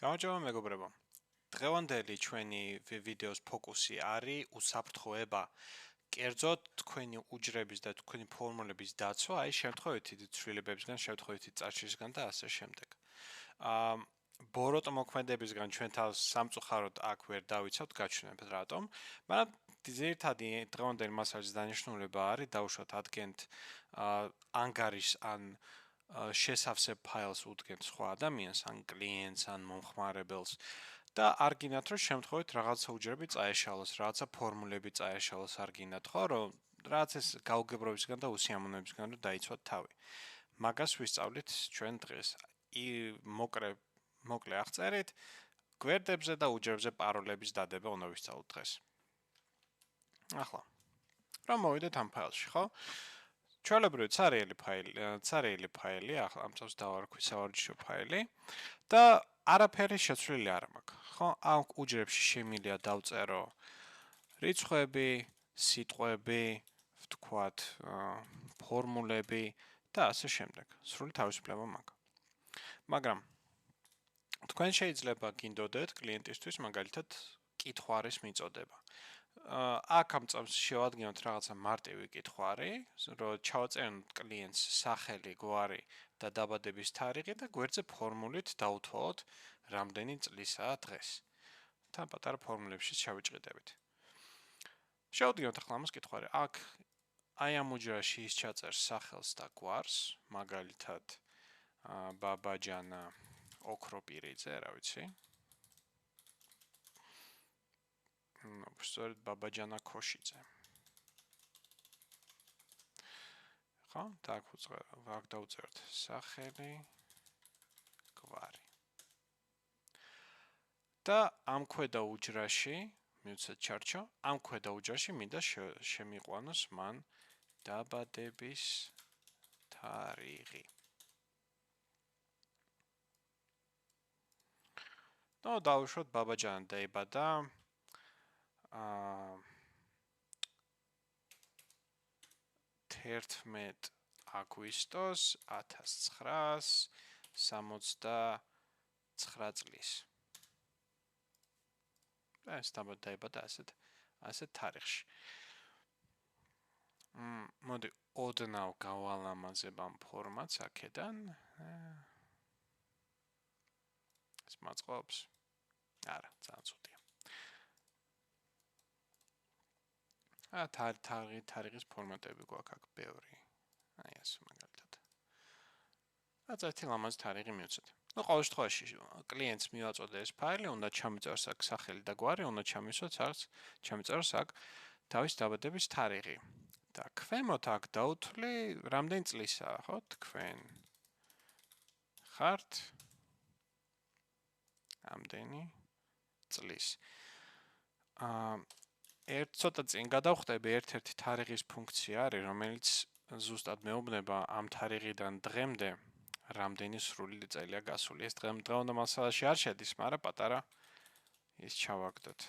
გამარჯობა მეგობრებო. დღევანდელი ჩვენი ვიდეოს ფოკუსი არის უსაფრთხოება. კერძოდ თქვენი უჯრების და თქვენი ფორმულების დაცვა, აი შემთხვევითი ცვლილებებისგან, შემთხვევითი წარჩისგან და ასე შემდეგ. ბოროტ მოქმედებისგან ჩვენ თავს სამწუხაროდ აქ ვერ დავიცავთ გაჩვენებთ რატომ, მაგრამ ძირითადი დღევანდელი მასალის დანიშნულება არის დავუშვათ ადგენთ ანგარის ან შესავსებ ფაილს უდგენთ სხვა ადამიანს, ან კლიენტს, ან მომხმარებელს და არ გინდათ რომ შემთხვევით რაღაცა უჯრები წაეშალოს, რაღაცა ფორმულები წაეშალოს არ გინდათ, ხო, რომ რაღაც ეს გაუგებრობისგან და უსიამოვნებისგან რომ დაიცვათ თავი. მაგას ვისწავლით ჩვენ დღეს. მოკლე აღწერით, გვერდებზე და უჯრებზე პაროლების დადება უნდა ვისწავლოთ დღეს. ახლა, რომ მოვიდეთ ამ ფაილში, ხო? ჩვეულებრივი ცარიელი ფაილი, ახლა ამ წელს დავარქვი სავარჯიშო ფაილი და არაფერი შეცვლილი არ მაქვს. ხო, ამ უჯრებში შემილია დავწერო რიცხვები, სიტყვები, ვთქვათ, ფორმულები და ასე შემდეგ. სრული თავისუფლება მაქვს. მაგრამ თქვენ შეიძლება გინდოდეთ კლიენტისთვის მაგალითად კითხვარის მიწოდება. აქ ამ წამს შევადგენთ რაღაცა მარტივი კითხვარი, რომ ჩავაწეროთ კლიენტს სახელი, გვარი და დაბადების თარიღი და გვერდზე ფორმულით დაუთვალოთ რამდენი წლისაა დღეს. თან პატარა ფორმულებში შევიჭიდებით. შევადგენთ ახლა ამას კითხვარი. აქ აი ამ უჯრაში ის ჩაწერს სახელს და გვარს, მაგალითად ბაბაჯანა ოქროპირიძე, რა ვიცი. სწორედ ბაბაჯანა ქოშიძე. ხო, აქ დავწერთ სახელი, გვარი. და ამ ქვედა უჯრაში, მივცეთ ჩარჩო, ამ ქვედა უჯრაში მინდა შემიყვანოს მან დაბადების თარიღი. და დავუშვოთ ბაბაჯანა დაიბადა 11 აგვისტოს 1969 წლის. ეს დაიბადა ასეთ თარიღში. მოდი ოდნავ გავალამაზებ ამ ფორმატს აქედან. ეს მაწყობს? არა, ძალიან ცუდია. თარიღის ფორმატები გვაქვს აქ ბევრი. აი ასე მაგალითად. წერტილ ამაზე თარიღი მივცეთ. ყოველ შემთხვევაში კლიენტს მივაწოდე ეს ფაილი, უნდა ჩამიწეროს აქ სახელი და გვარი, უნდა ჩამიწეროს აქ თავის დაბადების თარიღი. და ქვემოთ აქ დაუთვლი რამდენი წლისაა, ხო? თქვენ ხართ ამდენი წლის. ცოტა წინ გადავხტები ერთ-ერთი თარიღის ფუნქცია არის, რომელიც ზუსტად მეუბნება ამ თარიღიდან დღემდე რამდენი სრული წელია გასული. ეს დღევანდელ მასალაში არ შედის, მაგრამ პატარა ის ჩავაგდოთ.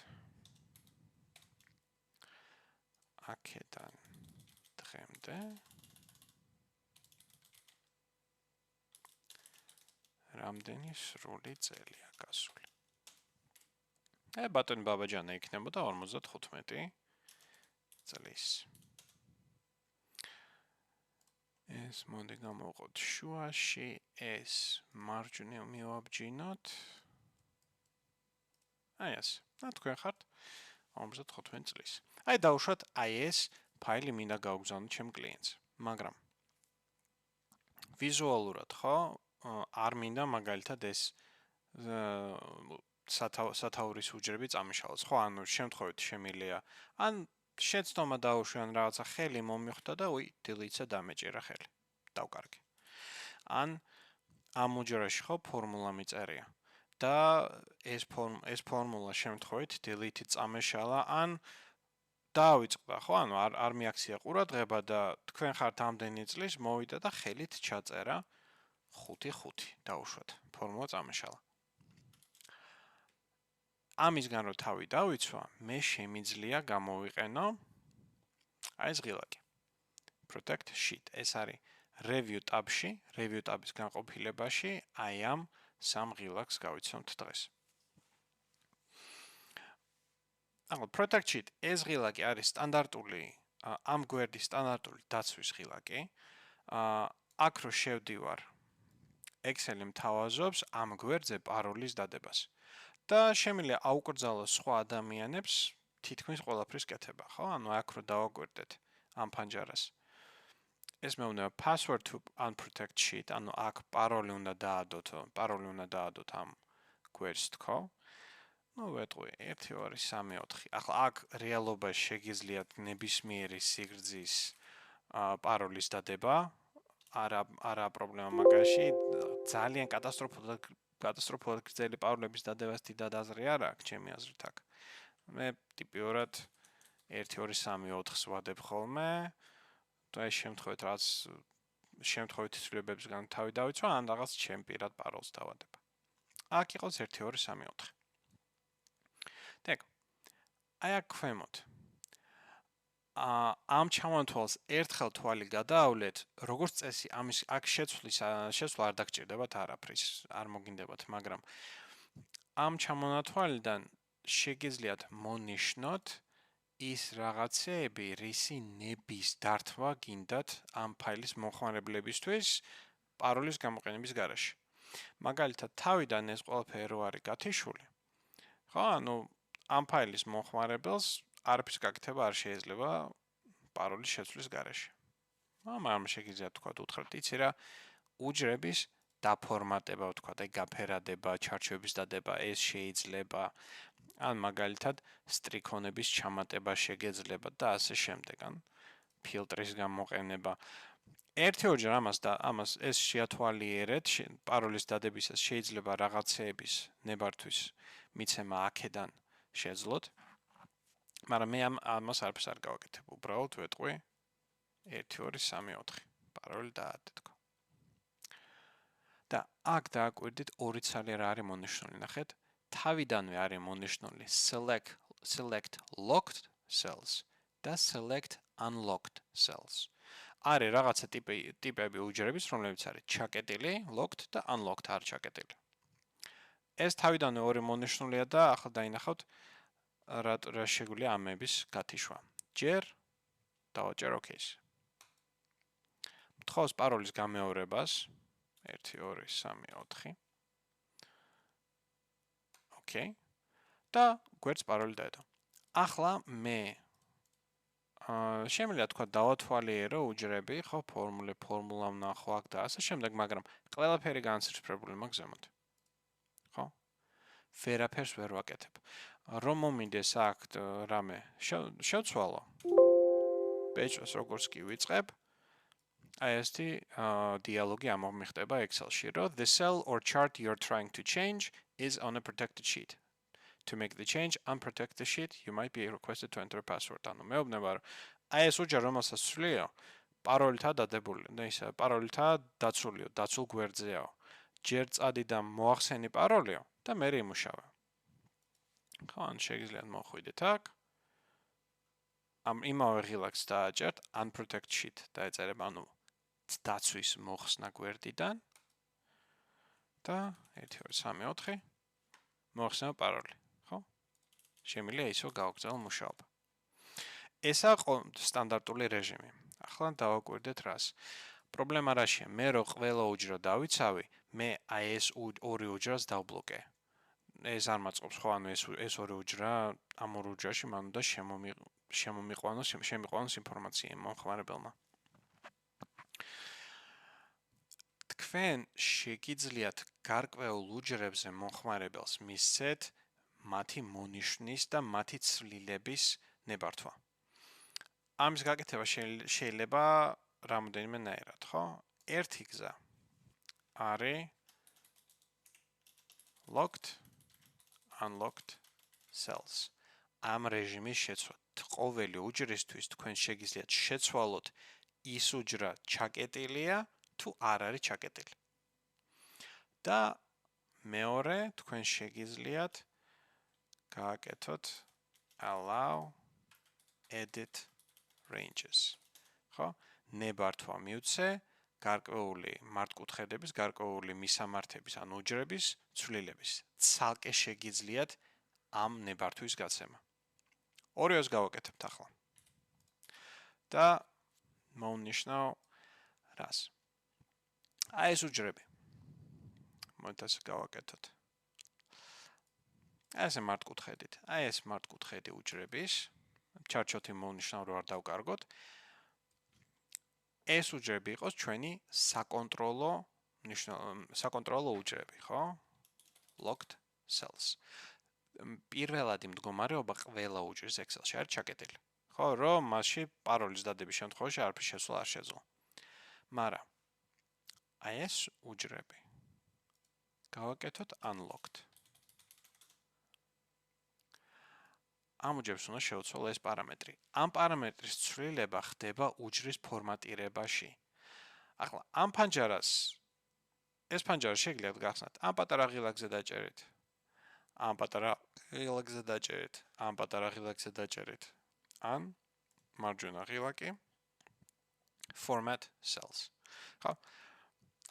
აქედან დღემდე რამდენი სრული წელია გასული. ბატონი ბაბაჯანა იქნებოდა 55 წლის. ეს მოდი გამოვყოთ შუაში, ეს მარჯვნივ მივაბჯინოთ. აი ასე. თქვენ ხართ 55 წლის. აი დავუშვათ აი ეს ფაილი მინდა გავგზავნოთ ჩემ კლიენტს. მაგრამ ვიზუალურად ხო არ მინდა მაგალითად ეს სათაურის უჯრები წამიშალოს. ხო, ანუ შემთხვევით შემილია. ან შეცდომა დაუშვი ან რაღაცა ხელი მომიხვდა და delete-ზე დამეჭირა ხელი. დავკარგე. ან ამ უჯრაში ხო ფორმულა მიწერია. და ეს ფორმულა შემთხვევით delete-ით წამეშალა, ან დაავიწყდა, ხო? ანუ არ მიაქცია ყურადღება და თქვენ ხართ ამდენი წლის, მოვიდა და ხელით ჩაწერა 5-5 დაუშვათ. ფორმულა წამეშალა. ამისგან რომ თავი დავიცვა, მე შემიძლია გამოვიყენო აი ეს ღილაკი. Protect sheet. ეს არის review tab-ში, review tab-ის განყოფილებაში, აი ამ 3 ღილაკს გავიცნობთ დღეს. ანუ protect sheet ეს ღილაკი არის სტანდარტული ამ გვერდის სტანდარტული დაცვის ღილაკი. აქ რო შევდივარ Excel-ი მთავაზობს ამ გვერდზე პაროლის დადებას. და შემიძლია აუკრძალოს სხვა ადამიანებს თითქმის ყველაფრის კეთება, ხო? ანუ აქ რო დავაკვირდეთ ამ ფანჯარას. ეს მეუბნება password to unprotect sheet, ანუ აქ პაროლი უნდა დაადოთ ამ გვერდს თქო. ნუ ვეტყვი 1 2 3 4. ახლა აქ რეალობაში შეგიძლიათ ნებისმიერი სიგრძის პაროლის დადება. არა პრობლემა მაგაში. ძალიან კატასტროფულად გრძელი პაროლების დადებას დიდად აზრი არ აქვს, ჩემი აზრით აქ. მე ტიპიურად 1 2 3 4-ს ვადებ ხოლმე. და ეს შემთხვევით ცვლილებებისგან თავი დავიცვა, ან რაღაც ჩემ პირად პაროლს დავადებ. აქ იყოს 1 2 3 4. ეგ. აი აქ ქვემოთ. ამ ჩამონთვალს ერთხელ თვალი გადაავლეთ, როგორც წესი, ამის აქ შეცვლა არ დაგჭირდებათ არაფრის, არ მოგინდებათ, მაგრამ ამ ჩამონათვალიდან შეგიძლიათ მონიშნოთ ის რაღაცეები, რისი ნების დართვა გინდათ ამ ფაილის მომხმარებლებისთვის პაროლის გამოყენების გარეშე. მაგალითად, თავიდან ეს ყველაფერი რო არის გათიშული. ხო, ანუ ამ ფაილის მომხმარებელს არაფრის გაკეთება არ შეიძლება პაროლის შეცვლის გარეშე. მაგრამ შეგიძლიათ თქვა უთხრათ, იცი რა, უჯრების დაფორმატება, თქვა, და გაფერადება, ჩარჩოების დადება, ეს შეიძლება. ან მაგალითად, სტრიქონების ჩამატება შეგეძლება და ასე შემდეგ, ან ფილტრის გამოყენება. ერთი-ორჯერ ამას ეს შეათვალიერეთ, პაროლის დადებისას შეიძლება რაღაცეების ნებართვის მიცემა აქედან შეძლოთ. მაგრამ მე ამას არაფერს არ გავაკეთებ, უბრალოდ ვეტყვი 1 2 3 4 პაროლი დაადეთქო. და აქ დააკვირდით ორი ცალი რა არის მონიშნული, ნახეთ. თავიდანვე არის მონიშნული select locked cells და select unlocked cells. არის რაღაცა ტიპები უჯრების, რომლებიც არის ჩაკეტილი, locked და unlocked არ ჩაკეტილი. ეს თავიდანვე ორი მონიშნულია და ახლა დაინახავთ რა შეგვიძლია ამების გათიშვა. ჯერ დავაჭერ OK-ს. მთხოვს პაროლის გამეორებას 1 2 3 4. OK. და გვერდს პაროლი დაედო. ახლა მე შემიძლია თქვა დავათვალიერო უჯრები, ხო, ფორმულა ვნახო აქ და ასე შემდეგ, მაგრამ ყველაფერი განსაცდელი მაქვს ზემოთ. ხო? ვერაფერს ვერ ვაკეთებ. რომ მომინდეს აქ რამე შევცვალო. ბეჭდს როგორც კი ვიწყებ, აი ესეთი დიალოგი ამომიხდება Excel-ში, რომ the cell or chart you're trying to change is on a protected sheet. To make the change, unprotect the sheet, you might be requested to enter a password. ანუ მეუბნება, რომ აი ეს უჯრა რომელსაც ვცვლიო, პაროლითაა დადებული, და ისა პაროლითაა დაცულიო, დაცულ გვერდზეაო. ჯერ წადი და მოახსენი პაროლიო და მე იმუშავე. ხო, ან შეგიძლიათ მოხვიდეთ აქ. ამ იმავე ღილაკს დააჭერთ unprotect sheet დაეწერება, ანუ დაცვის მოხსნა გვერდიდან და 1 2 3 4 მოახსნა პაროლი. შემიძლია ისო გავაგრძელო მუშაობა. ესაა სტანდარტული რეჟიმი. ახლა დავაკვირდეთ რას. პრობლემა რაშია? მე რო ყველა უჯრა დავიცავი, მე აი ეს ორი უჯრას დავბლოკე. ეს არ მაწყობს, ხო, ანუ ეს ორი უჯრა ამ ორ უჯრაში მან უნდა შემიყვანოს ინფორმაცია მომხმარებელმა. თქვენ შეგიძლიათ გარკვეულ უჯრებზე მომხმარებელს მისცეთ მათი მონიშნის და მათი ცვლილების ნებართვა. ამის გაკეთება შეიძლება რამოდენიმე ნაირად, ხო? ერთი გზა არის locked, unlocked cells. ამ რეჟიმის შეცვლა. ყოველი უჯრისთვის თქვენ შეგიძლიათ შეცვალოთ ის უჯრა ჩაკეტილია თუ არ არის ჩაკეტილი. და მეორე თქვენ შეგიძლიათ გააკეთოთ allow edit ranges. ხო? ნებართვა მივცე გარკვეული მართკუთხედების, გარკვეული მისამართების ან უჯრების ცვლილების. ცალკე შეგიძლიათ ამ ნებართვის გაცემა. ორიოს გავაკეთებთ ახლა. და მოვნიშნავ რას? აი ეს უჯრები. მოდით ასე გავაკეთოთ. აი ესე მართკუთხედით. აი ეს მართკუთხედი უჯრების. ჩარჩოთი მოვნიშნავ რომ არ დავკარგოთ. ეს უჯრები იყოს ჩვენი საკონტროლო უჯრები, ხო? Locked cells. პირველადი მდგომარეობა ყველა უჯრის Excel-ში არის ჩაკეტილი. ხო, რომ მასში პაროლის დადების შემთხვევაში არაფრის შესვლა არ შეძლო. მაგრამ აი ეს უჯრები გავაკეთოთ unlocked. ამ უჯრებს უნდა შევცვალო ეს პარამეტრი. ამ პარამეტრის ცვლილება ხდება უჯრის ფორმატირებაში. ახლა ამ ფანჯარას ეს ფანჯარა შეგიძლიათ გახსნათ ამ პატარა ღილაკზე დაჭერით. ამ პატარა ღილაკზე დაჭერით. ამ პატარა ღილაკზე დაჭერით. ან მარჯვენა ღილაკი format cells. ხო?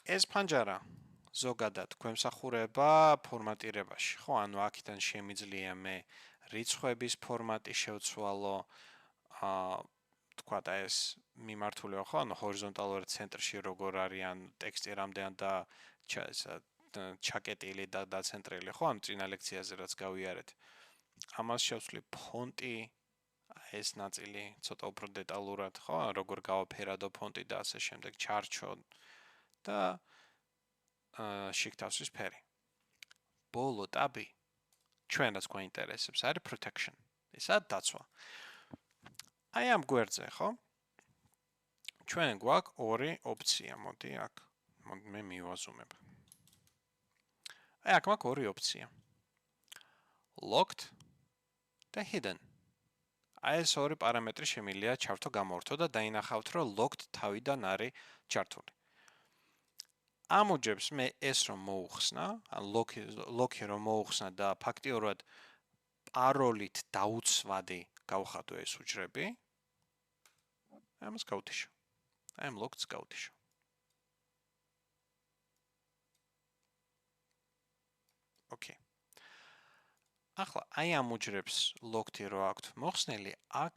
ეს ფანჯარა ზოგადად გვემსახურება ფორმატირებაში. ხო, ანუ აქედან შემიძლია მე რიცხვების ფორმატი შევცვალო, თქვათ ეს მიმართულება ხო, ანუ ჰორიზონტალურად ცენტრში როგორ არიან ტექსტი რამდენად და ჩაკეტილი და დაცენტრილი ხო, ანუ წინა ლექციაზე რაც გავიარეთ. ამას შევცვლი ფონტი, ეს ნაწილი ცოტა უფრო დეტალურად ხო, როგორ გავაფერადო ფონტი და ასე შემდეგ ჩარჩო და შიგთავსის ფერი. ბოლო ტაბი ჩვენაც გვაინტერესებს არის protection. ესა დაცვა. აი ამ გვერდზე, ხო? ჩვენ გვაქვს ორი ოპცია, მოდი აქ. მოდი მე მივაზუმებ. აი აქ მაქვს ორი ოპცია. Locked და hidden. აი ეს ორი პარამეტრი შემიძლია ჩართო გამორთო და დაინახავთ, რომ locked თავიდან არის ჩართული. ამ უჯრებს მე ეს რომ მოუხსნა, ან lock-ი რომ მოუხსნა და ფაქტიურად პაროლით დაუცვადი გავხადო ეს უჯრები, ამას გავთიშო. აი ამ locked-ს გავთიშო. ოკეი. ახლა აი ამ უჯრებს locked-ი რო აქვთ მოხსნილი, აქ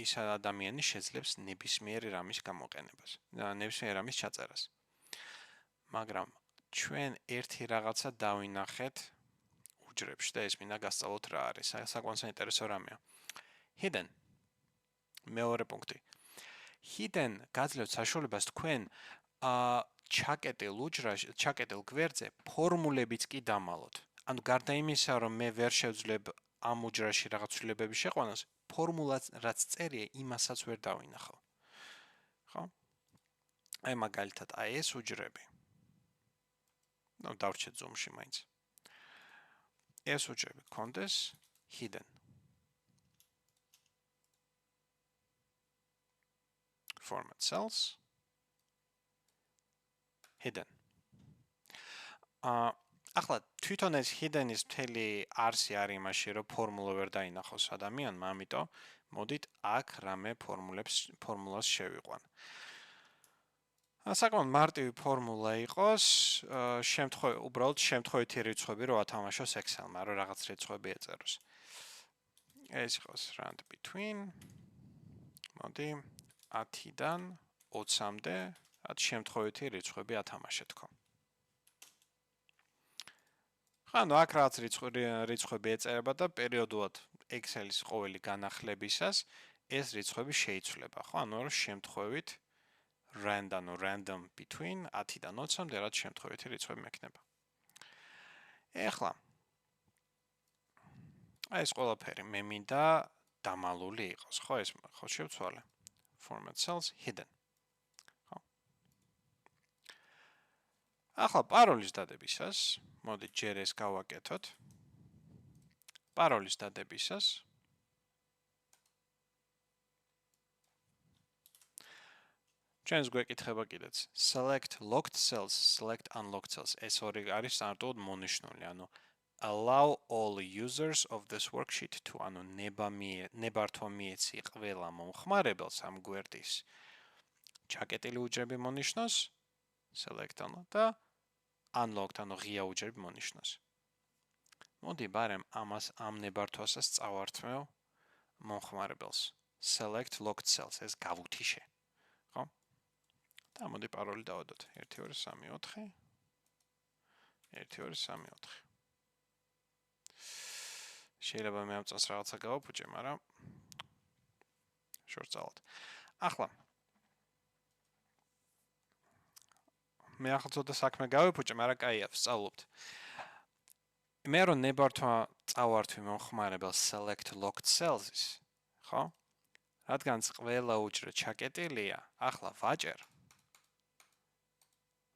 ის ადამიანი შეძლებს ნებისმიერი რამის გამოყენებას, ნებისმიერი რამის ჩაწერას. მაგრამ ჩვენ ერთი რაღაცა დავინახეთ უჯრებში და ეს მინდა გასწავლოთ რა არის. საკმაოდ საინტერესო რამეა. Hidden. მეორე პუნქტი. Hidden გაძლევთ საშუალებას თქვენ ჩაკეტილ გვერდზე ფორმულებიც კი დამალოთ. ანუ გარდა იმისა, რომ მე ვერ შევძლებ ამ უჯრაში რაღაც ცვლილებების შეყვანას, ფორმულაც რაც წერია, იმასაც ვერ დავინახავ. ხო? აი მაგალითად, აი ეს უჯრები. ნუ დავრჩეთ ზუმში მაინც. ეს უჯრები გქონდეს hidden. Format cells. Hidden. ახლა თვითონ ეს hidden-ის მთელი არსი არის იმაში, რომ ფორმულა ვერ დაინახოს ადამიანმა, ამიტომ მოდით აქ რამე ფორმულას შევიყვან. საკმაოდ მარტივი ფორმულა იყოს, უბრალოდ შემთხვევითი რიცხვები რო ათამაშოს Excel-მა, რომ რაღაც რიცხვები ეწეროს. ეს იყოს rand between მოდი 10-დან 20-მდე, რაც შემთხვევითი რიცხვები ათამაშე თქო. ანუ აქ რაღაც რიცხვები ეწერება და პერიოდულად Excel-ის ყოველი განახლებისას ეს რიცხვები შეიცვლება, ხო? ანუ რომ შემთხვევით random between 10-დან 20-მდე, რაც შემთხვევითი რიცხვები მექნება. ეხლა აი ეს ყველაფერი მე მინდა დამალული იყოს, ხო? ეს ხო შევცვალე. Format cells hidden. ხო? ახლა პაროლის დადებისას, მოდით ჯერ ეს გავაკეთოთ. პაროლის დადებისას ჩვენს გვეკითხება კიდეც select locked cells, select unlocked cells. ეს ორი არის სტანდარტულად მონიშნული, ანუ allow all users of this worksheet to ანუ ნებართვა მიეცი ყველა მომხმარებელს ამ გვერდის ჩაკეტილი უჯრები მონიშნოს, select ანუ და unlocked ანუ ღია უჯრები მონიშნოს. მოდი ბარემ ამას ამ ნებართვასაც წავართმევ მომხმარებელს. Select locked cells ეს გავუთიშე. ხო? და მოდი პაროლი დავადოთ. 1 2 3 4 1 2 3 4 შეიძლება მე ამ წელს რაღაცა გავაფუჭე, მაგრამ შორწალად. ახლა მე ახლა ცოტა საქმე გავიფუჭე, მაგრამ კაია, ვსწავლობთ. მე რო ნებართვა წავართვი მომხმარებელ select locked cells-ის, ხო? რადგანაც ყველა უჯრე ჩაკეტილია, ახლა ვაჭერ.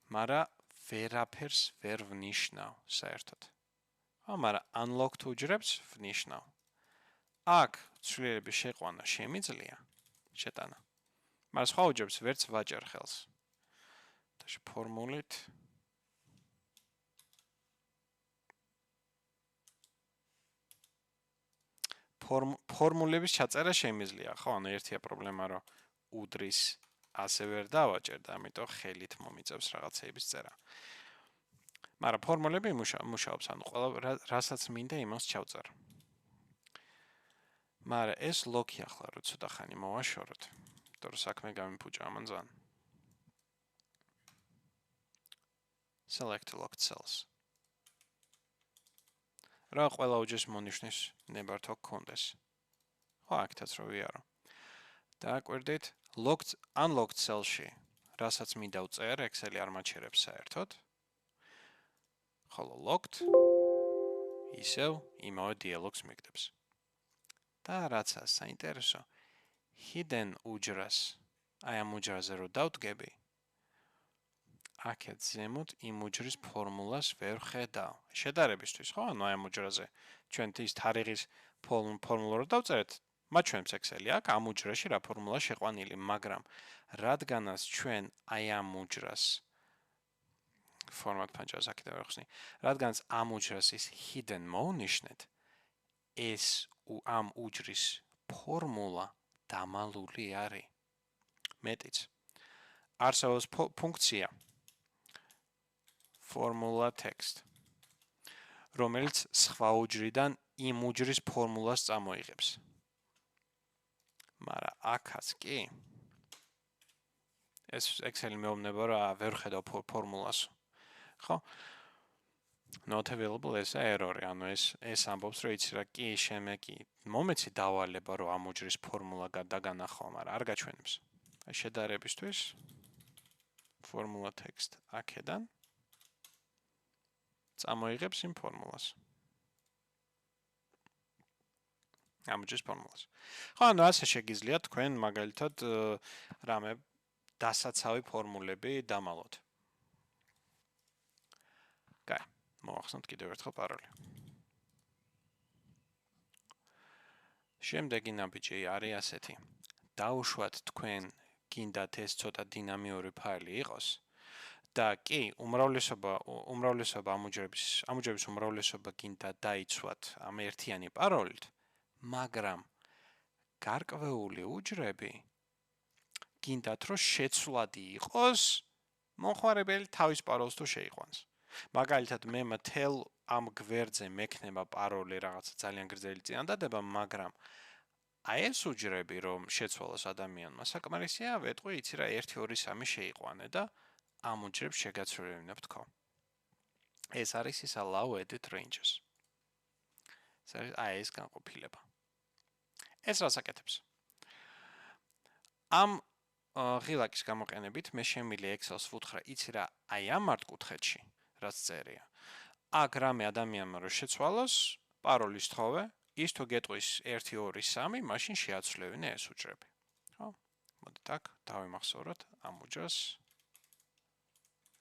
მაგრამ ვერაფერს ვერ ვნიშნავ საერთოდ. ხო, მაგრამ unlocked უჯრებს ვნიშნავ. აქ ცვლილების შეყვანა შემიძლია, შეტანა. მაგრამ სხვა უჯრებს ვერც ვაჭერ ხელს. და ფორმულით ფორმულების ჩაწერა შემიძლია, ხო? ანუ ერთია პრობლემა, რომ უდრის ასე ვერ დავაჭერ და ამიტომ ხელით მომიწევს რაღაცეების წერა. მაგრამ ფორმულები მუშაობს, ანუ ყველა რასაც მინდა იმას ჩავწერ. მაგრამ ეს ლოქი ახლა რო ცოტა ხანი მოვაშოროთ, იმიტომ რომ საქმე გამიფუჭა ამან ძალიან. Select locked cells. რა ყველა უჯრეს მონიშნის ნებართვა გქონდეს. ხო, აქეთაც რო ვიარო. დააკვირდით, unlocked cell-ში, რასაც მინდა ვწერ, Excel-ი არ მაჩერებს საერთოდ. ხოლო locked ისევ იმავე dialogs მიგდებს. და რაცა საინტერესო, hidden უჯრას, აი ამ უჯრაზე რო დავდგები, აქეთ ზემოთ იმ უჯრის ფორმულას ვერ ხედავ. შედარებისთვის, ხო? ანუ აი ამ უჯრაზე ჩვენ ის თარიღის ფორმულა რო დავწერეთ, მაჩვენებს Excel-ი აქ ამ უჯრაში რა ფორმულა შეყვანილი, მაგრამ რადგანაც ჩვენ აი ამ უჯრას format punch-ს აქედან ვერ ხსნი, რადგანაც ამ უჯრას ის hidden მოვნიშნეთ, ეს ამ უჯრის ფორმულა დამალული არის. მეტიც. არსებობს ფუნქცია formula text, რომელიც სხვა უჯრიდან იმ უჯრის ფორმულას წამოიღებს. მაგრამ აქაც კი ეს Excel-ი მეუბნება, რომ ვერ ხედავ ფორმულას. ხო? Not available ეს error-ი, ანუ ეს ამბობს, რომ იცი რა, კი, შემე კი მომეცი დავალება, რომ ამ უჯრის ფორმულა დაგანახო, მაგრამ არ გაჩვენებს. აი შედარებისთვის formula text აქედან წამოიღებს იმ ფორმულას. ამ უჯრის ფორმულას. ხო, ანუ ასე შეგიძლიათ თქვენ მაგალითად რამე დასაცავი ფორმულები დამალოთ. კაი, მოვახსნათ კიდევ ერთხელ პაროლი. შემდეგი ნაბიჯი არის ასეთი. დაუშვათ თქვენ გინდათ ეს ცოტა დინამიური ფაილი იყოს და კი, უმრავლესობა ამ უჯრების უმრავლესობა გინდა დაიცვათ ამ ერთიანი პაროლით, მაგრამ გარკვეული უჯრები გინდათ რომ შეცვლადი იყოს მომხმარებელი თავის პაროლს თუ შეიყვანს. მაგალითად მე მთელ ამ გვერდზე მექნება პაროლი რაღაცა ძალიან გრძელი წინადადება, მაგრამ აი ეს უჯრები რომ შეცვალოს ადამიანმა საკმარისია, ვეტყვი იცი რა 1 2 3 შეიყვანე და ამ უჯრებს შეგაცვლილებ თქო. ეს არის ის allow edit ranges. ეს განყოფილება. ეს რას აკეთებს? ამ ღილაკის გამოყენებით მე შემიძლია Excel-ს ვუთხრა, იცი რა, აი ამ მარტკუთხედში, რაც წერია. აქ რამე ადამიანმა რო შეცვალოს, პაროლის თხოვე, ის თუ გეტყვის 1 2 3, მაშინ შეაცვლევინე ეს უჯრები. ხო? მოდით აქ დავიმახსოვროთ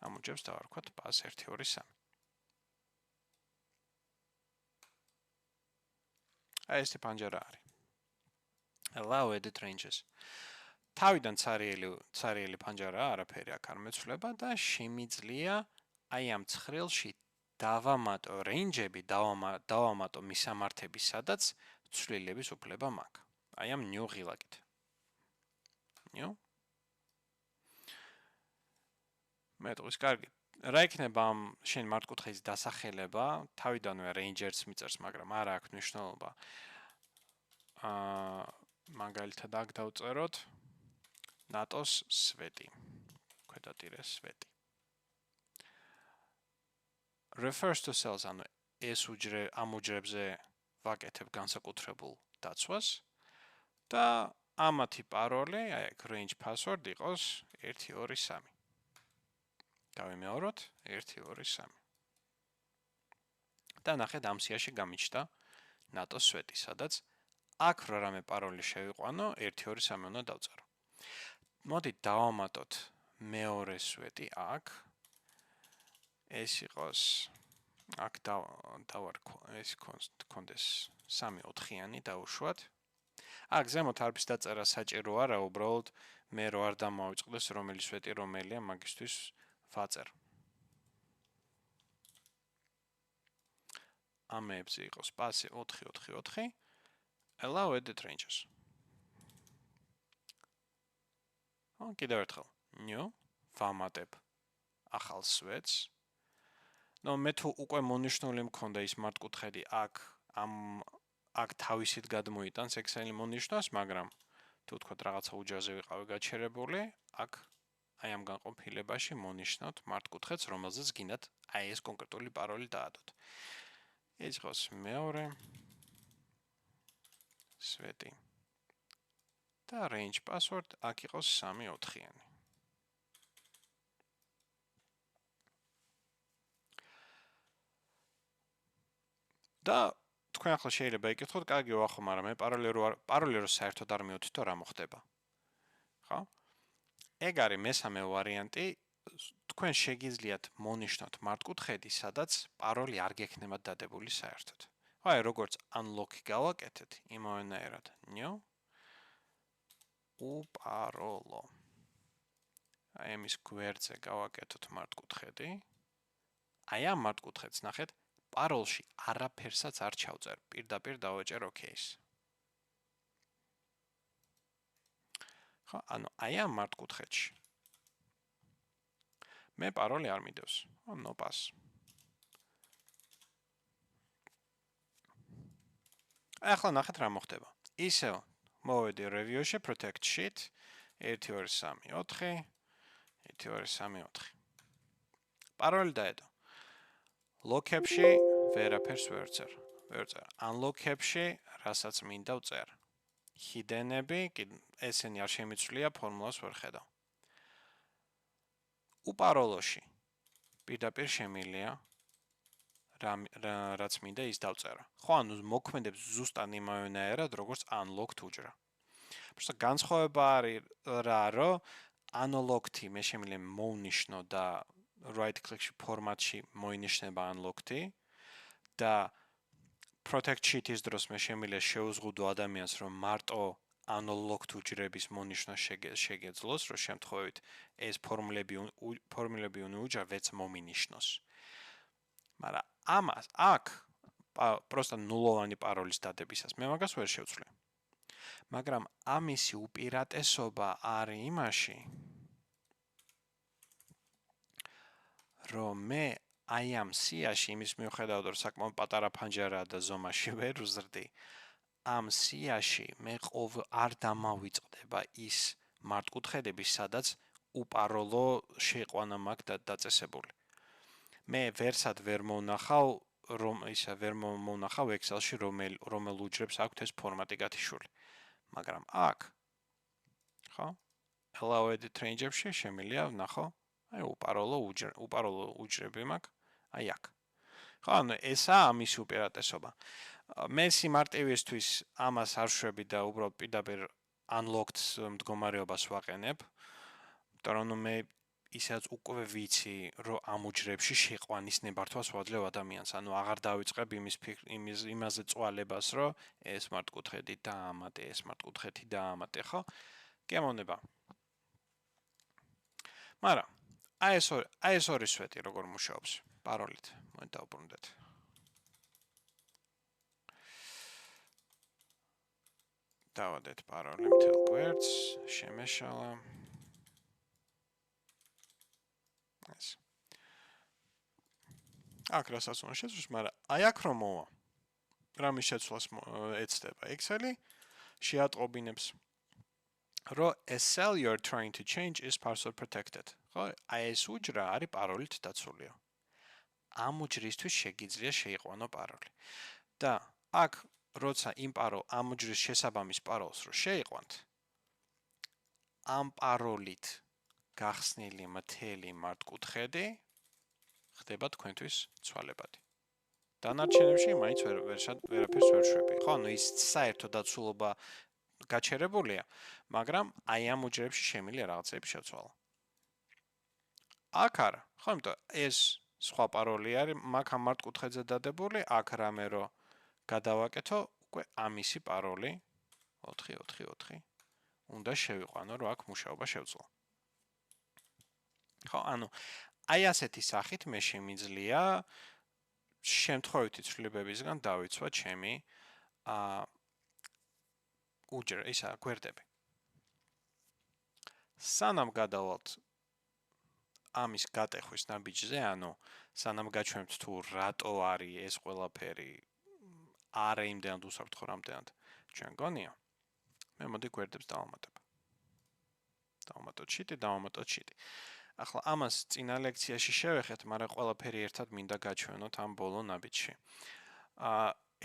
ამ უჯრებს დავარქვათ pass 1 2 3. აი ეს პანჯარა არის. Allow edit ranges. თავიდან ცარიელი პანჯარა არაფერი აქ არ მეცვლება და შემიძლია აი ამ ცხრილში დავამატო range-ები, დავამატო მისამართები, სადაც ცვლილების უფლება მაქვს. აი ამ new ღილაკით. New. მეტყვის, კარგი. რა იქნება ამ შენ მართკუთხედის დასახელება? თავიდანვე Rangers მიწერს, მაგრამ არა აქვს მნიშვნელობა. მაგალითად აქ დავწეროთ NATO-s სვეტი. ქვედატირე სვეტი. Refers to cells, ანუ ეს ამ უჯრებზე ვაკეთებ განსაკუთრებულ დაცვას და ამათი პაროლი, აი აქ range password იყოს 1 2 3. დავიმეოროთ 1 2 3. და ნახეთ ამ სიაში გამიჩნდა NATO-s სვეტი, სადაც აქ რა რამე პაროლი შევიყვანო 1 2 3 უნდა დავწერო. მოდით დავამატოთ მეორე სვეტი აქ. ეს იყოს აქ დავარქვა ეს კონდეს 3-4-იანი დავუშვათ. აქ ზემოთ არაფრის დაწერა საჭირო არა, უბრალოდ მე რო არ დამავიწყდეს რომელი სვეტი რომელია მაგისთვის ვაწერ. ამებზე იყოს პასი 4-4-4. Allow edit ranges. კიდევ ერთხელ. New ვამატებ ახალ სვეტს. მე თუ უკვე მონიშნული მქონდა ის მართკუთხედი აქ თავისით გადმოიტანს Excel-ი მონიშნავს, მაგრამ თუ თქვა რაღაცა უჯრაზე ვიყავი გაჩერებული, აქ აი ამ განყოფილებაში მონიშნავთ მართკუთხედს, რომელზეც გინდათ აი ეს კონკრეტული პაროლი დაადოთ. ეს იყოს მეორე სვეტი. და range password აქ იყოს 3-4-იანი. და თქვენ ახლა შეიძლება იკითხოთ, კარგი ვახო, მაგრამ მე პაროლი რო საერთოდ არ მივთითო რა მოხდება. ხო? ეგ არის მესამე ვარიანტი, თქვენ შეგიძლიათ მონიშნოთ მართკუთხედი, სადაც პაროლი არ გექნებათ დადებული საერთოდ. აი, როგორც unlock-ი გავაკეთეთ, იმავენაირად, new უპაროლო. აი ამის გვერდზე გავაკეთოთ მართკუთხედი. აი ამ მართკუთხედს ნახეთ, პაროლში არაფერსაც არ ჩავწერ, პირდაპირ დავაჭერ OK-ს. ხო, ანუ აი ამ მართკუთხედში მე პაროლი არ მიდევს. no pass. ახლა ნახეთ რა მოხდება. ისევ მოვედი review-ში, protect sheet 1 2 3 4 1 2 3 4. პაროლი დაედო. Lock-ებში ვერაფერს ვერ წერ. Unlock-ებში რასაც მინდა ვწერ. Hidden-ები, ესენი არ შემიცვლია, ფორმულას ვერ ხედავ. უპაროლოში პირდაპირ შემილია რაც მინდა ის დავწერა. ხო, ანუ მოქმედებს ზუსტად იმავენაირად, როგორც unlocked უჯრა. Просто განსხვავება არის რა, რომ unlocked-ი მე შემიძლია მოვნიშნო და right click-ში ფორმატში მოინიშნება unlocked-ი და protect sheet-ის დროს მე შემიძლია შეუზღუდო ადამიანს, რომ მარტო unlocked უჯრების მონიშნა შეგეძლოს, რომ შემთხვევით ეს ფორმულები უნდა უჯრა ვეც მომინიშნოს. მაგრამ ამას აქ просто ნულოვანი პაროლის დადებისას მე მაგას ვერ შევცვლი. მაგრამ ამისი უპირატესობა არის იმაში, რომ მე აი ამ სიაში იმის მიუხედავად, რომ საკმაოდ პატარა ფანჯარაა და ზომაში ვერ ვზრდი, ამ სიაში მე არ დამავიწყდება ის მართკუთხედები, სადაც უპაროლო შეყვანა მაქვს დაწესებული. მე ვერსად ვერ მოვნახავ, ვერ მოვნახავ Excel-ში რომელ უჯრებს აქვთ ეს ფორმატი გათიშული. მაგრამ აქ ხო? Allow edit range-ებში შემიძლია ვნახო, აი უპაროლო უჯრები მაქვს, აი აქ. ხო, ანუ ესაა ამის უპირატესობა. მე სიმარტივისთვის ამას არ შვები და უბრალოდ პირდაპირ unlocked მდგომარეობას ვაყენებ. იმიტომ რომ მე ისაც უკვე ვიცი, რომ ამ უჯრებში შეყვანის ნებართვას ვაძლევ ადამიანს. ანუ აღარ დავიწყებ იმაზე წვალებას, რომ ეს მართკუთხედი დაამატე, ეს მართკუთხედი დაამატე, ხო? გემოვნება. მაგრამ აი ეს ორი სვეტი როგორ მუშაობს პაროლით. მოდი დავბრუნდეთ. დავადეთ პაროლი მთელ გვერდს, შემეშალა. ეს. აქ რასაც უნდა შეცვლოს, მაგრამ აი აქ რომ მოვა. რამის შეცვლას ეცდება Excel-ი, შეატყობინებს რომ a cell you're trying to change is password protected. ხო, აი ეს უჯრა არის პაროლით დაცულია. ამ უჯრისთვის შეგიძლია შეიყვანო პაროლი. და აქ როცა ამ უჯრის შესაბამის პაროლს რო შეიყვანთ, ამ პაროლით გახსნილი მთელი მართკუთხედი ხდება თქვენთვის ცვალებადი. დანარჩენებში მაინც ვერაფერს ვერ შვები. ხო, ანუ ის საერთო დაცულობა გაჩერებულია, მაგრამ აი ამ უჯრებში შემილია რაღაცები შევცვალო. აქ არა, ხო, იმიტომ ეს სხვა პაროლი არის, მაგ ამ მართკუთხედზე დადებული, აქ რამე რო გადავაკეთო, უკვე ამისი პაროლი 444 უნდა შევიყვანო, რომ აქ მუშაობა შევძლო. ხო, ანუ აი ასეთი სახით მე შემიძლია შემთხვევითი ცვლილებებისგან დავიცვა ჩემი უჯრა, ისა გვერდები. სანამ გადავალთ ამის გატეხვის ნაბიჯზე, ანუ სანამ გაჩვენებთ თუ რატო არის ეს ყველაფერი არა იმდენად უსაფრთხო რამდენად ჩვენ გონია, მე მოდი გვერდებს დავამატებ. დავამატოთ შიტი. ახლა ამას წინა ლექციაში შევეხეთ, მაგრამ ყველაფერი ერთად მინდა გაჩვენოთ ამ ბოლო ნაბიჯში.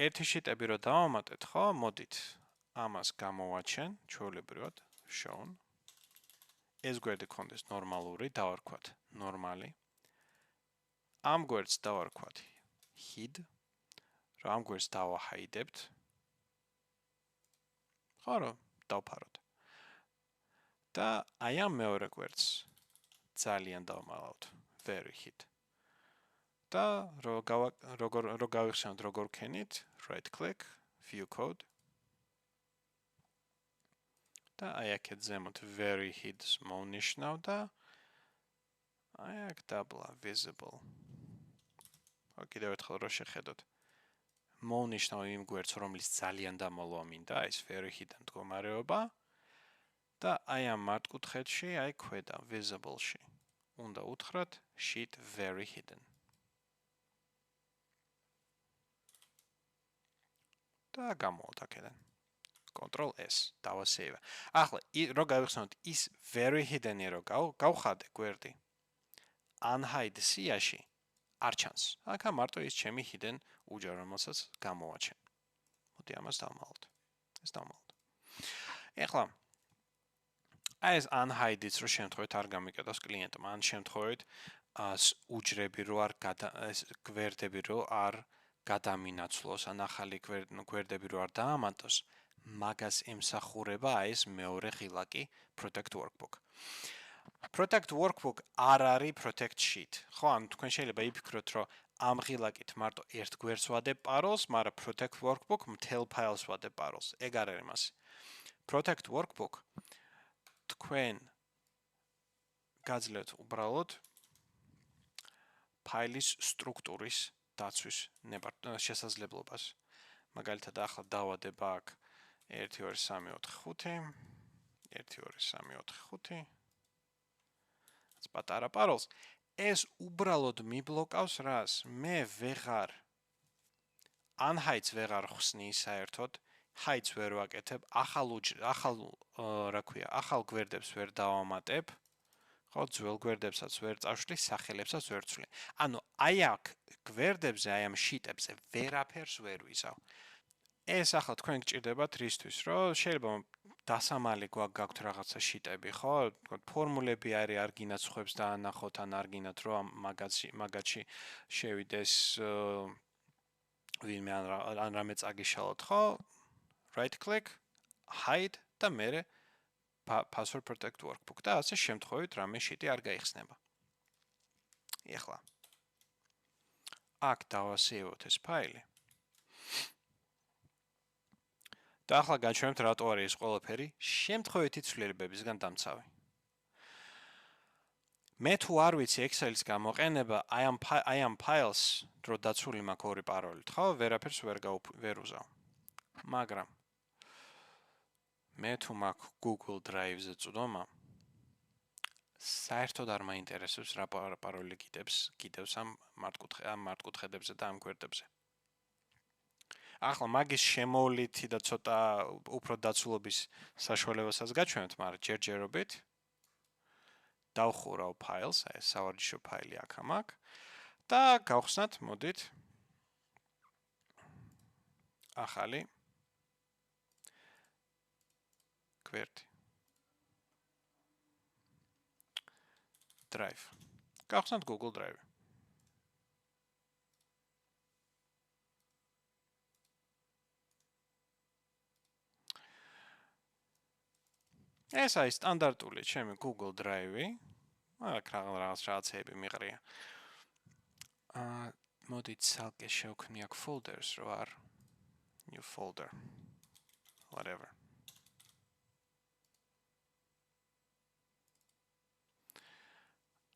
ერთი შიტები რო დავამატეთ, ხო, მოდით ამას გამოვაჩენ, ჩვეულებრივად, shown. ეს გვერდი კონდეს ნორმალური, დავარქვათ ნორმალი. ამ გვერდს დავარქვათ hid. რომ ამ გვერდს დავაჰაიდებთ. ხო, რომ დავფაროთ. და აი ამ მეორე გვერდს ძალიან დავმალავთ very hid. და რო გავიხსენოთ როგორ ვქენით, right click, view code. და აი აქეთ ზემოთ very hid-ს მოვნიშნავ და აი აქ დაბლა visible. კიდევ ერთხელ რო შეხედოთ. მოვნიშნავ იმ გვერდს, რომლის ძალიან დამალვა მინდა, ეს very hidden მდგომარეობა. და აი ამ მართკუთხედში, აი ქვედა visible-ში უნდა უთხრათ sheet very hidden. და გამოვთ აქედან. Control S, დავასეივე. ახლა რო გავიხსენოთ ის very hidden-ი რო გავხადე გვერდი. unhide სიაში არ ჩანს. აქა მარტო ის ჩემი hidden უჯრა, რომელსაც გამოვაჩენ. მოდი ამას დავმალოთ. ეს დავმალოთ. ეხლა აი ეს unhide-იც რო შემთხვევით არ გამიკეთოს კლიენტმა, ან შემთხვევით უჯრები რო არ ეს გვერდები რო არ გადამინაცვლოს, ან ახალი გვერდები რო არ დაამატოს, მაგას ემსახურება აი ეს მეორე ღილაკი protect workbook. Protect workbook არ არის protect sheet. ხო, ანუ თქვენ შეიძლება იფიქროთ, რომ ამ ღილაკით მარტო ერთ გვერდს ვადებ პაროლს, მაგრამ protect workbook მთელ ფაილს ვადებ პაროლს. ეგ არ არის მასე. Protect workbook თქვენ გაძლევთ უბრალოდ ფაილის სტრუქტურის დაცვის შესაძლებლობას. მაგალითად, ახლა დავადებ აქ 1 2 3 4 5 1 2 3 4 5 პატარა პაროლს. ეს უბრალოდ მიბლოკავს რას? მე ვეღარ unhide-ს ვეღარ ხსნი საერთოდ, hide-ს ვერ ვაკეთებ, ახალ გვერდებს ვერ დავამატებ, ხო, ძველ გვერდებსაც ვერ წავშლი, სახელებსაც ვერ ვცვლი. ანუ აი აქ გვერდებზე, აი ამ შიტებზე ვერაფერს ვერ ვიზავ. ეს ახლა თქვენ გჭირდებათ რისთვის, რომ შეიძლება დასამალი გაქვთ რაღაცა შიტები, ხო? ფორმულები არის, არ გინაცხვებს დაანახოთ, ან არ გინათ, რომ მაგათში შევიდეს ვინმე ან რამე წაგიშალოთ, ხო? Right click, hide და მერე password protect workbook და ასე შემთხვევით რამე შიტი არ გაიხსნება. ეხლა აქ დავასეივოთ ეს ფაილი. და ახლა გაჩვენებთ რატო არის ეს ყველაფერი შემთხვევითი ცვლილებებისგან დამცავი. მე თუ არ ვიცი Excel-ის გამოყენება, აი ამ ფაილს რო დაცული მაქვს ორი პაროლით, ხო, ვერაფერს ვერ უზავ. მაგრამ მე თუ მაქვს Google Drive-ზე წვდომა, საერთოდ არ მაინტერესებს რა პაროლი კიდევს ამ მარტკუთხედებზე და ამ გვერდებზე. ახლა მაგის შემოვლითი და ცოტა უფრო დაცულობის საშუალებასაც გაჩვენებთ, მაგრამ ჯერჯერობით დავხურავ ფაილს, აი ეს სავარჯიშო ფაილი აქ ამაკ და გავხსნათ, მოდით ახალი გვერდი. Drive. გავხსნათ Google Drive. ეს არის სტანდარტული ჩემი Google Drive-ი. აქ რაღაცები მიყრია. მოდით ცალკე შევქმნი აქ folders რო არ new folder whatever.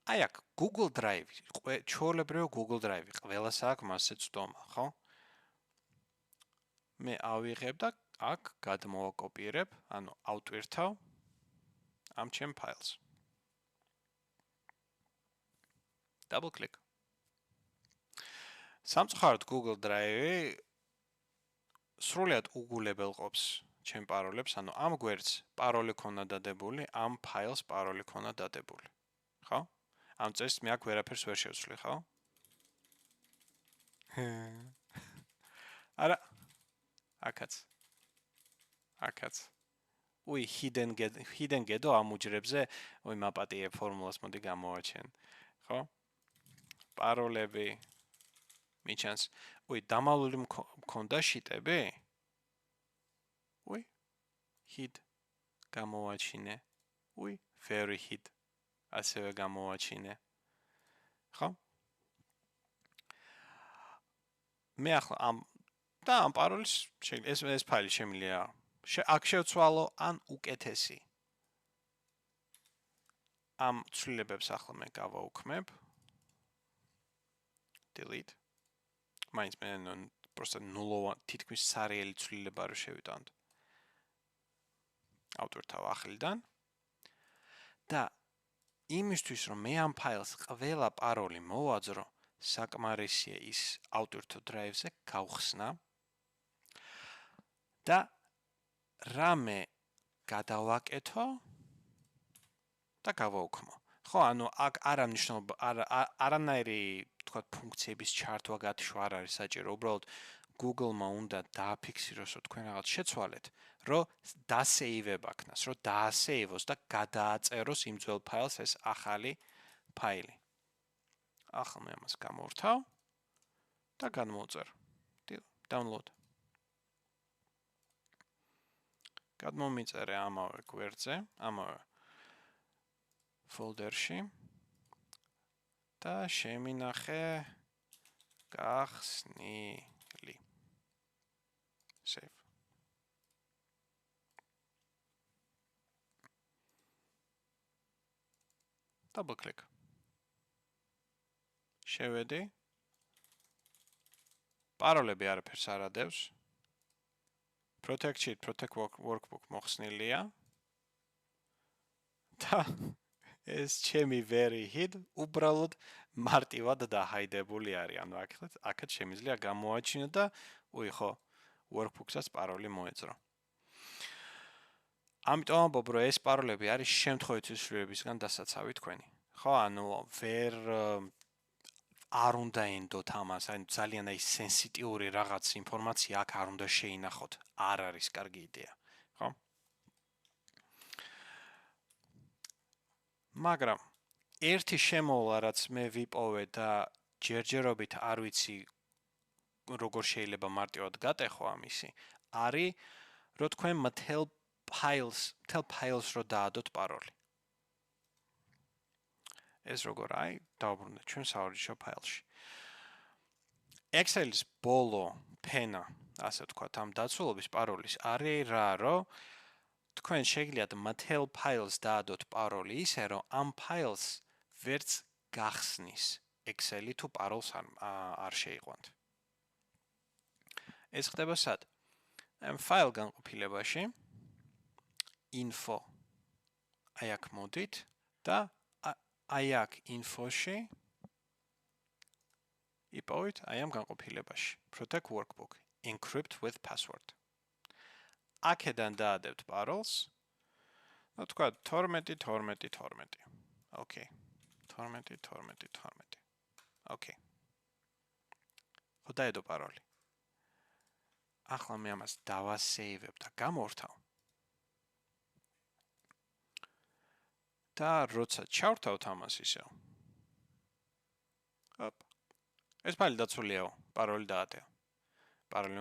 აი აქ Google Drive, ჩვეულებრივი Google Drive, ყველას აქვს მასზე წვდომა, ხო? მე ავიღებ და აქ გადმოვაკოპიერებ, ანუ ავტვირთავ ამ ჩემ ფაილს. Double click. სამწუხაროდ Google Drive სრულად უგულებელყოფს ჩემ პაროლებს, ანუ ამ გვერდს პაროლი ქონა დადებული, ამ ფაილს პაროლი ქონა დადებული. ხო? ამ წესს მე აქ ვერაფერს ვერ შევცვლი, ხო? არა. აქაც. უი, hidden ghetto ამ უჯრებზე, უი მაპატიე ფორმულას მოდი გამოვაჩენ. ხო? პაროლები მიჩანს. უი, დამალული მქონდა შიტები? უი, hid გამოვაჩინე. უი, very hid. ასევე გამოვაჩინე. ხო? მე ახლა ამ პაროლის ეს ფაილი შემიძლია აქ შევცვალო ან უკეთესი. ამ ცვლილებებს ახლა მე გავაუქმებ. delete. მაინც მე просто ნულოვანი თითქმის სარიელი ცვლილება რო შევიტანოთ. ავტვირთავ ახლიდან. და იმისთვის რომ მე ამ ფაილს ყველა პაროლი მოვაძრო, საკმარისია ის ავტვირთო დრაივზე გავხსნა და რამე გადავაკეთო და გავაუქმო. ხო, ანუ აქ არანაირი თქვათ ფუნქციების ჩართვა გათიშვა არ არის საჭირო, უბრალოდ Google-მა უნდა დააფიქსიროს, რომ თქვენ რაღაც შეცვალეთ, რომ დასეივებ აქნას, რომ დაასეივოს და გადააწეროს იმ ძველ ფაილს ეს ახალი ფაილი. ახლა მე ამას გამოვრთავ და გადმოვწერ. download. გადმომიწერე ამავე გვერდზე, ამავე folder-ში და შემინახე გახსნილი. Save. Double click. შევედი. პაროლები არაფერს არ ადევს. Protect sheet, protect workbook მოხსნილია. და ეს ჩემი very hid უბრალოდ მარტივად დაჰაიდებული არის. ანუ აქაც შემიძლია გამოვაჩინო და უი ხო, workbook-საც პაროლი მოეძრო. ამიტომ ამბობ, რომ ეს პაროლები არის შემთხვევითი ცვლილებებისგან დასაცავი თქვენი. ხო, ანუ ვერ არ უნდა ენდოთ ამას, ანუ ძალიან აი სენსიტიური რაღაც ინფორმაცია აქ არ უნდა შეინახოთ. არ არის კარგი იდეა, ხო? მაგრამ ერთი შემოვლა, რაც მე ვიპოვე და ჯერჯერობით არ ვიცი როგორ შეიძლება მარტივად გატეხო ამისი, არის რომ თქვენ მთელ ფაილს რო დაადოთ პაროლი. ეს როგორ აი დავბრუნდეთ ჩვენ სავარჯიშო ფაილში. Excel-ის ბოლო ფენა, ასე ვთქვათ, ამ დაცულობის პაროლის არის რა, რომ თქვენ შეგიძლიათ მთელ ფაილს დაადოთ პაროლი ისე, რომ ამ ფაილს ვერც გახსნის Excel-ი თუ პაროლს არ შეიყვანთ. ეს ხდება სად? ამ ფაილ განყოფილებაში info აი აქ მოდით და აი აქ ინფოში იპოვეთ აი ამ განყოფილებაში protect workbook encrypt with password. აქედან დაადებთ parolls. Ну თქვა 12 12 12. Okay. 12 12 12. Okay. ხო დაედო paroli. ახლა მე ამას დავასეივებ და გამორთავ. და როცა ჩავრთავთ ამას ისევ. ოპ. ეს ფაილი დაცულია, paroli დაადეო. paroli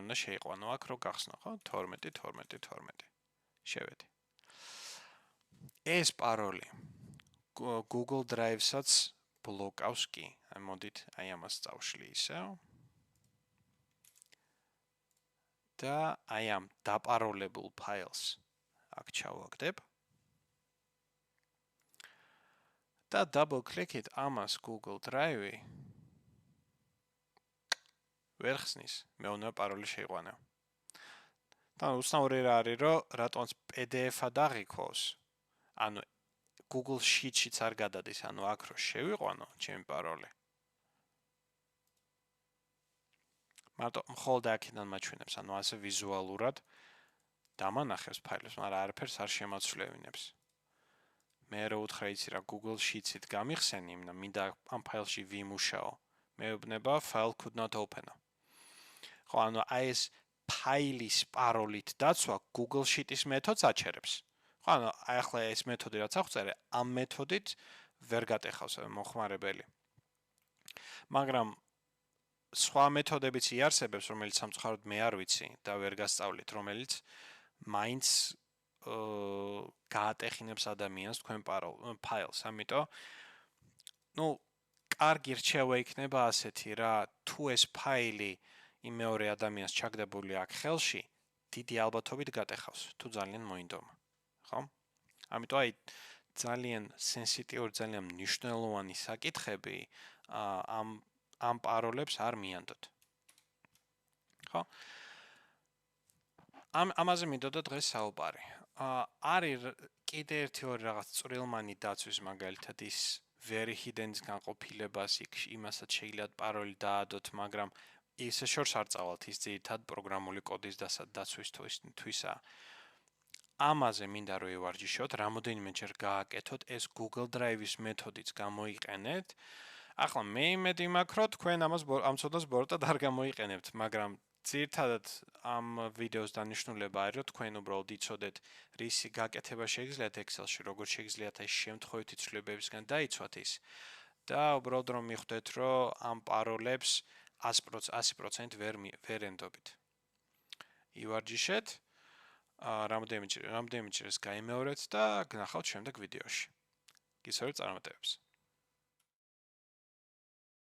უნდა შეიყვანო აქ რო გახსნო, ხო? 12 12 12. შევედი. ეს paroli Google Drive-საც ბლოკავს კი. აი მოდით აი ამას წავშლი ისევ. და აი ამ დაპაროლებულ ფაილს აქ ჩავაგდებ. და double click-ით ამას Google Drive-ი ვერ ხსნის, მე უნდა paroli შეიყვანო. და უცნაური რა არის, რომ რატომაც PDF-ად აღიქოს, ანუ Google Sheet-შიც არ გადადის, ანუ აქ რო შევიყვანო ჩემი paroli. მარტო მხოლოდ აქედან მაჩვენებს, ანუ ასე ვიზუალურად დამანახებს ფაილებს, მაგრამ არაფერს არ შემოცვლევინებს. მე რო უთხრა იცი რა Google Sheets-ით გამიხსენი, მინდა ამ ფაილში ვიმუშაო. მეუბნება file could not open. ხო, ანუ აი ეს ფაილის parolით დაცვა Google Sheet-ის მეთოდს აჩერებს. ხო, ანუ ახლა ეს მეთოდი რაც აღწერე, ამ მეთოდით ვერ გატეხავს მოხმარებელი. მაგრამ სხვა მეთოდებიც იარსებებს, რომელიც სამწუხაროდ მე არ ვიცი და ვერ გასწავლით, რომელიც მაინც გაატეხინებს ადამიანს თქვენ ფაილს, ამიტომ კარგი რჩევა იქნება ასეთი რა, თუ ეს ფაილი იმ მეორე ადამიანს ჩაგდებული აქ ხელში, დიდი ალბათობით გატეხავს, თუ ძალიან მოინდომა. ხო? ამიტომ აი ძალიან სენსიტიური, ძალიან მნიშვნელოვანი საკითხები ამ parolებს არ მიანდოთ. ხო? ამაზე მინდოდა დღეს საუბარი. არის კიდე ერთი ორი რაღაც წვრილმანი დაცვის მაგალითად ის very hidden-ის განყოფილებას იმასაც შეიძლება paroli დაადოთ, მაგრამ ისე შორს არ წავალთ ის ძირითად პროგრამული კოდის დაცვისთვისა. ამაზე მინდა რომ ევარჯიშოთ, რამოდენიმეჯერ გააკეთოთ ეს Google Drive-ის მეთოდიც გამოიყენეთ. ახლა მე იმედი მაქვს, რომ თქვენ ამას ამ ცოდას ბოროტად არ გამოიყენებთ, მაგრამ ძირითადად ამ ვიდეოს დანიშნულება არის, რომ თქვენ უბრალოდ იცოდეთ, რისი გაკეთება შეგიძლიათ Excel-ში, როგორ შეგიძლიათ აი შემთხვევითი ცვლილებებისგან დაიცვათ ის და უბრალოდ რომ მიხვდეთ, რომ ამ parolებს 100% ვერ ენდობით. ივარჯიშეთ, რამდენიმეჯერ ეს გაიმეორეთ და გნახავთ შემდეგ ვიდეოში. გისურვებთ წარმატებებს.